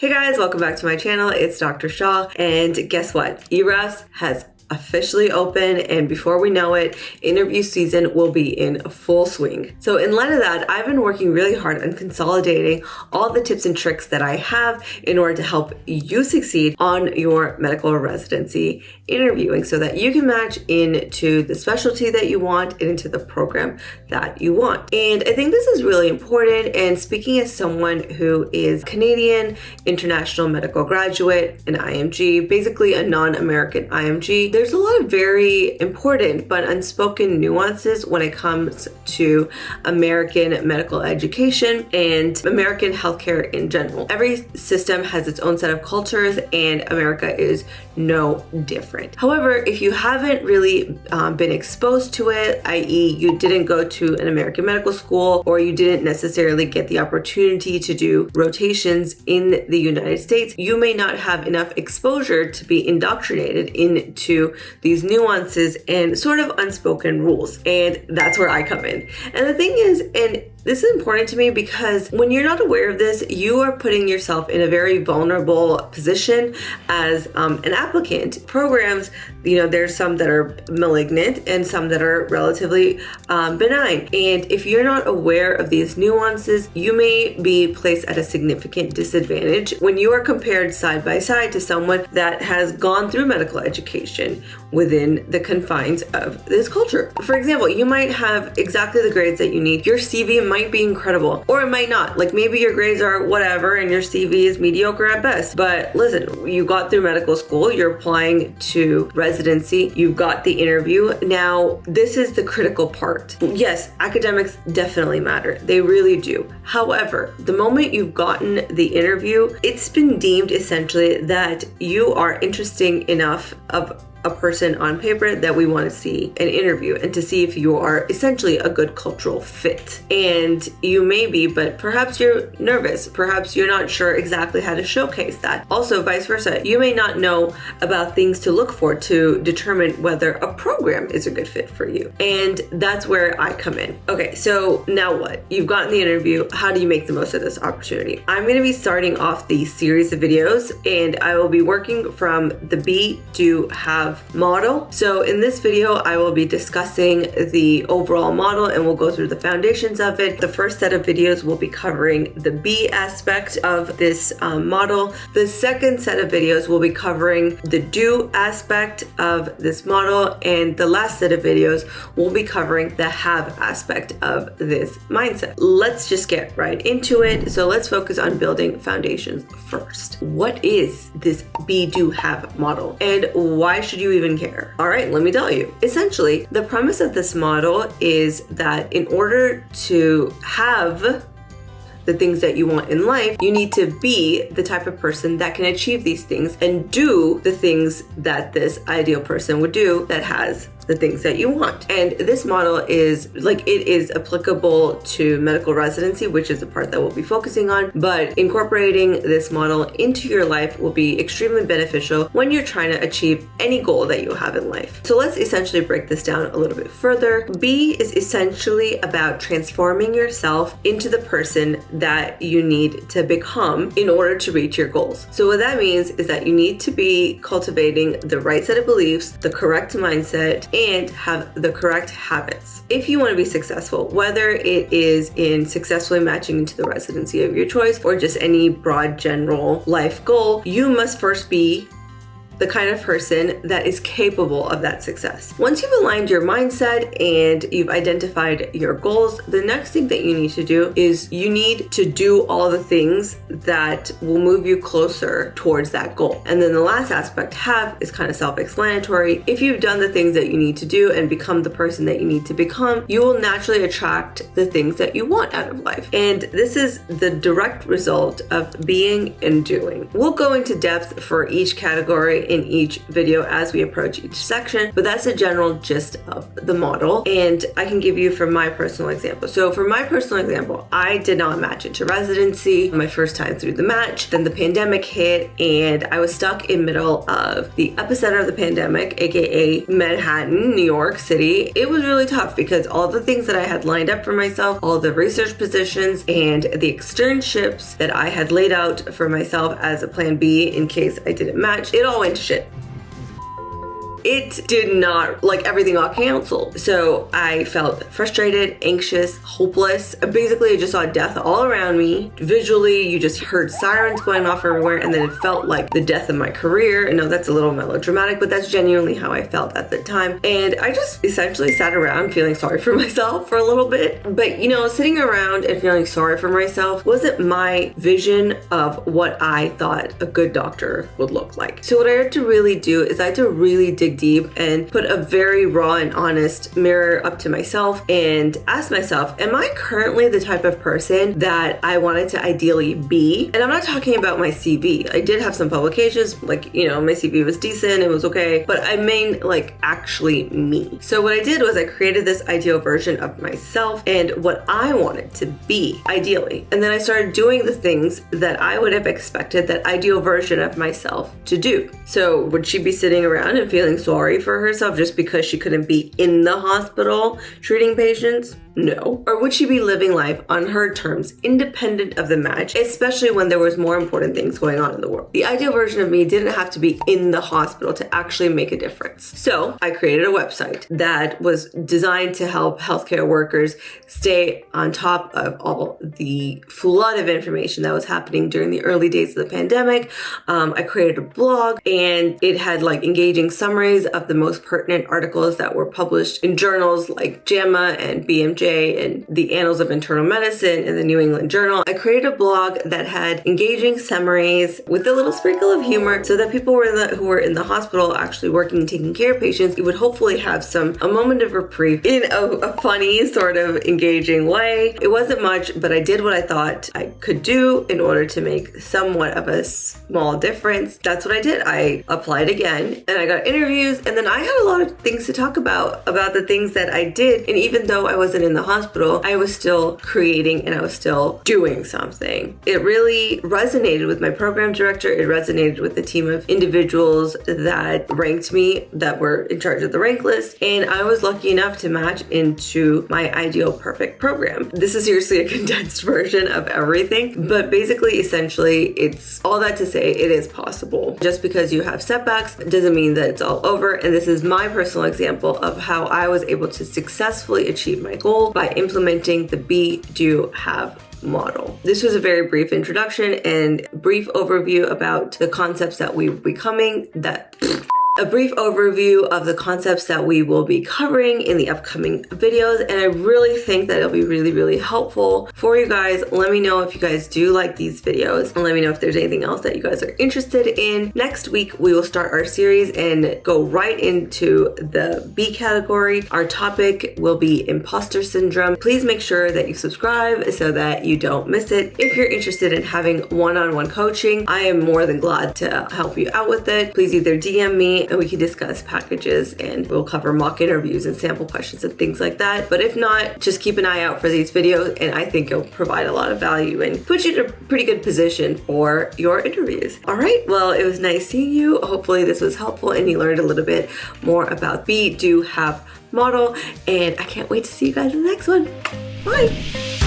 Hey guys, welcome back to my channel. It's Dr. Shah, and guess what? EREFS has officially open, and before we know it, interview season will be in full swing. So in light of that, I've been working really hard on consolidating all the tips and tricks that I have in order to help you succeed on your medical residency interviewing so that you can match into the specialty that you want and into the program that you want. And I think this is really important. And speaking as someone who is Canadian international medical graduate, an IMG, basically a non-American IMG, there's a lot of very important but unspoken nuances when it comes to American medical education and American healthcare in general. Every system has its own set of cultures, and America is no different. However, if you haven't really been exposed to it, i.e. you didn't go to an American medical school, or you didn't necessarily get the opportunity to do rotations in the United States, you may not have enough exposure to be indoctrinated into these nuances and sort of unspoken rules. And that's where I come in. And the thing is, and this is important to me because when you're not aware of this, you are putting yourself in a very vulnerable position as an applicant. Programs, there's some that are malignant and some that are relatively benign. And if you're not aware of these nuances, you may be placed at a significant disadvantage when you are compared side by side to someone that has gone through medical education within the confines of this culture. For example, you might have exactly the grades that you need. Your CV might be incredible, or it might not. Like maybe your grades are whatever and your CV is mediocre at best. But listen, you got through medical school, you're applying to residency, you've got the interview. Now, this is the critical part. Yes, academics definitely matter. They really do. However, the moment you've gotten the interview, it's been deemed essentially that you are interesting enough of a person on paper that we want to see an interview and to see if you are essentially a good cultural fit. And you may be, but perhaps you're nervous. Perhaps you're not sure exactly how to showcase that. Also, vice versa. You may not know about things to look for to determine whether a program is a good fit for you. And that's where I come in. Okay, so now what? You've gotten the interview. How do you make the most of this opportunity? I'm going to be starting off the series of videos, and I will be working from the Be, Do, Have model. So in this video, I will be discussing the overall model and we'll go through the foundations of it. The first set of videos will be covering the Be aspect of this model. The second set of videos will be covering the Do aspect of this model. And the last set of videos will be covering the Have aspect of this mindset. Let's just get right into it. So let's focus on building foundations first. What is this Be, Do, Have model, and why should you even care? All right, let me tell you. Essentially, the premise of this model is that in order to have the things that you want in life, you need to be the type of person that can achieve these things and do the things that this ideal person would do that has the things that you want. And this model is it is applicable to medical residency, which is the part that we'll be focusing on, but incorporating this model into your life will be extremely beneficial when you're trying to achieve any goal that you have in life. So let's essentially break this down a little bit further. Be is essentially about transforming yourself into the person that you need to become in order to reach your goals. So what that means is that you need to be cultivating the right set of beliefs, the correct mindset, and have the correct habits. If you want to be successful, whether it is in successfully matching into the residency of your choice or just any broad general life goal, you must first be the kind of person that is capable of that success. Once you've aligned your mindset and you've identified your goals, the next thing that you need to do is you need to do all the things that will move you closer towards that goal. And then the last aspect, have, is kind of self-explanatory. If you've done the things that you need to do and become the person that you need to become, you will naturally attract the things that you want out of life. And this is the direct result of being and doing. We'll go into depth for each category in each video as we approach each section, but that's the general gist of the model. And I can give you from my personal example. So for my personal example, I did not match into residency my first time through the match. Then the pandemic hit and I was stuck in middle of the epicenter of the pandemic, aka Manhattan, New York City. It was really tough because all the things that I had lined up for myself, all the research positions and the externships that I had laid out for myself as a plan B in case I didn't match, it all went to shit. It did not, like, everything got canceled. So I felt frustrated, anxious, hopeless. Basically, I just saw death all around me. Visually, you just heard sirens going off everywhere, and then it felt like the death of my career. I know that's a little melodramatic, but that's genuinely how I felt at the time. And I just essentially sat around feeling sorry for myself for a little bit. But, you know, sitting around and feeling sorry for myself wasn't my vision of what I thought a good doctor would look like. So what I had to really do is I had to really dig deep and put a very raw and honest mirror up to myself and ask myself, am I currently the type of person that I wanted to ideally be? And I'm not talking about my CV. I did have some publications, like, you know, my CV was decent, it was okay, but I mean, like, actually me. So what I did was I created this ideal version of myself and what I wanted to be, ideally. And then I started doing the things that I would have expected that ideal version of myself to do. So would she be sitting around and feeling sorry for herself just because she couldn't be in the hospital treating patients? No. Or would she be living life on her terms, independent of the match, especially when there was more important things going on in the world? The ideal version of me didn't have to be in the hospital to actually make a difference. So I created a website that was designed to help healthcare workers stay on top of all the flood of information that was happening during the early days of the pandemic. I created a blog and it had like engaging summaries of the most pertinent articles that were published in journals like JAMA and BMJ and the Annals of Internal Medicine and the New England Journal. I created a blog that had engaging summaries with a little sprinkle of humor so that people who were in the hospital actually working and taking care of patients, it would hopefully have a moment of reprieve in a funny sort of engaging way. It wasn't much, but I did what I thought I could do in order to make somewhat of a small difference. That's what I did. I applied again and I got interviews, and then I had a lot of things to talk about the things that I did. And even though I wasn't in the hospital, I was still creating and I was still doing something. It really resonated with my program director. It resonated with the team of individuals that ranked me, that were in charge of the rank list. And I was lucky enough to match into my ideal perfect program. This is seriously a condensed version of everything, but basically, essentially, it's all that to say it is possible. Just because you have setbacks doesn't mean that it's all over. And this is my personal example of how I was able to successfully achieve my goal by implementing the Be, Do, Have model. This was a very brief introduction and brief overview about the concepts that we will be a brief overview of the concepts that we will be covering in the upcoming videos, and I really think that it'll be really, really helpful for you guys. Let me know if you guys do like these videos, and let me know if there's anything else that you guys are interested in. Next week, we will start our series and go right into the B category. Our topic will be imposter syndrome. Please make sure that you subscribe so that you don't miss it. If you're interested in having one-on-one coaching, I am more than glad to help you out with it. Please either DM me and we can discuss packages, and we'll cover mock interviews and sample questions and things like that. But if not, just keep an eye out for these videos, and I think it'll provide a lot of value and put you in a pretty good position for your interviews. All right, well, it was nice seeing you. Hopefully this was helpful and you learned a little bit more about Be, Do, Have model, and I can't wait to see you guys in the next one. Bye.